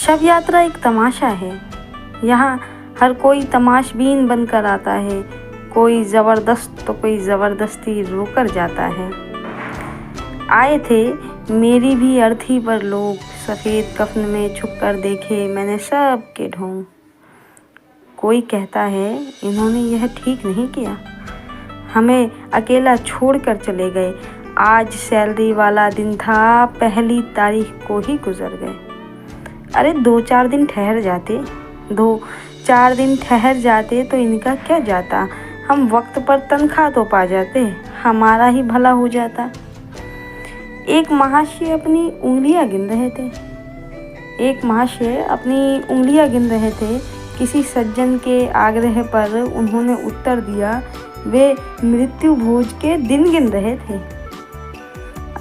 शव यात्रा एक तमाशा है। यहाँ हर कोई तमाशबीन बनकर आता है, कोई ज़बरदस्त तो कोई ज़बरदस्ती रोकर जाता है। आए थे मेरी भी अर्थी पर लोग, सफ़ेद कफन में छुपकर देखे मैंने सबके ढोंग। कोई कहता है इन्होंने यह ठीक नहीं किया, हमें अकेला छोड़कर चले गए। आज सैलरी वाला दिन था, पहली तारीख को ही गुजर गए। अरे 2-4 दिन ठहर जाते, 2-4 दिन ठहर जाते तो इनका क्या जाता। हम वक्त पर तनख्वाह तो पा जाते, हमारा ही भला हो जाता। एक महाशय अपनी उंगलियां गिन रहे थे। किसी सज्जन के आग्रह पर उन्होंने उत्तर दिया, वे मृत्यु भोज के दिन गिन रहे थे।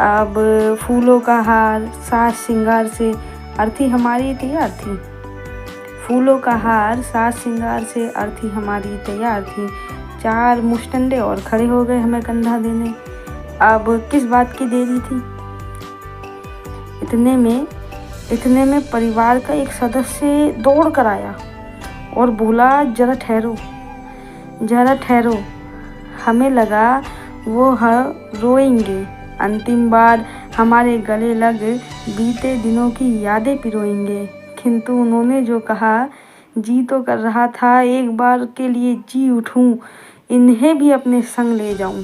अब फूलों का हार साज श्रृंगार से अर्थी हमारी तैयार थी। फूलों का हार साज श्रृंगार से अर्थी हमारी तैयार थी। 4 मुस्टंडे और खड़े हो गए हमें कंधा देने। अब किस बात की देरी थी। इतने में परिवार का एक सदस्य दौड़ कर आया और बोला, जरा ठहरो। हमें लगा वो रोएंगे, अंतिम बार हमारे गले लग बीते दिनों की यादें पिरोएंगे। किंतु उन्होंने जो कहा, जी तो कर रहा था एक बार के लिए जी उठूं, इन्हें भी अपने संग ले जाऊं।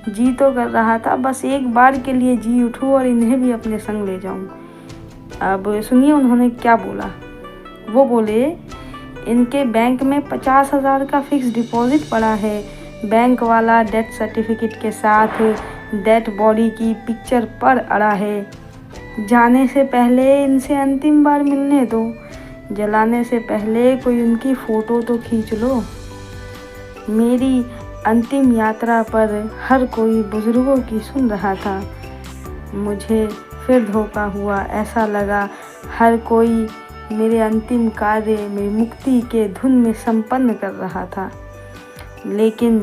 जी तो कर रहा था बस एक बार के लिए जी उठूं और इन्हें भी अपने संग ले जाऊं। अब सुनिए उन्होंने क्या बोला। वो बोले, इनके बैंक में 50,000 का फिक्स डिपॉजिट पड़ा है। बैंक वाला डेथ सर्टिफिकेट के साथ डेड बॉडी की पिक्चर पर अड़ा है। जाने से पहले इनसे अंतिम बार मिलने दो, जलाने से पहले कोई उनकी फ़ोटो तो खींच लो। मेरी अंतिम यात्रा पर हर कोई बुजुर्गों की सुन रहा था। मुझे फिर धोखा हुआ, ऐसा लगा हर कोई मेरे अंतिम कार्य मेरी मुक्ति के धुन में संपन्न कर रहा था। लेकिन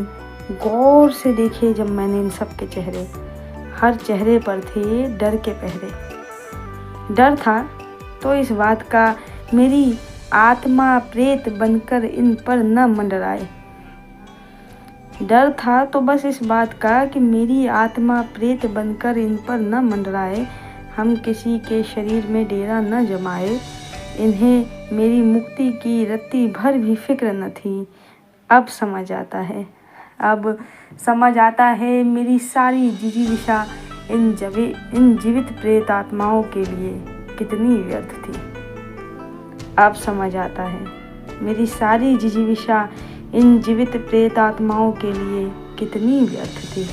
गौर से देखे जब मैंने इन सब के चेहरे, हर चेहरे पर थे डर के पहरे। डर था तो इस बात का मेरी आत्मा प्रेत बनकर इन पर न मंडराए। डर था तो बस इस बात का कि मेरी आत्मा प्रेत बनकर इन पर न मंडराए। हम किसी के शरीर में डेरा न जमाए। इन्हें मेरी मुक्ति की रत्ती भर भी फिक्र न थी। अब समझ आता है मेरी सारी जिजीविषा इन जीवित प्रेत आत्माओं के लिए कितनी व्यर्थ थी। अब समझ आता है मेरी सारी जिजीविषा इन जीवित प्रेत आत्माओं के लिए कितनी व्यर्थ थी।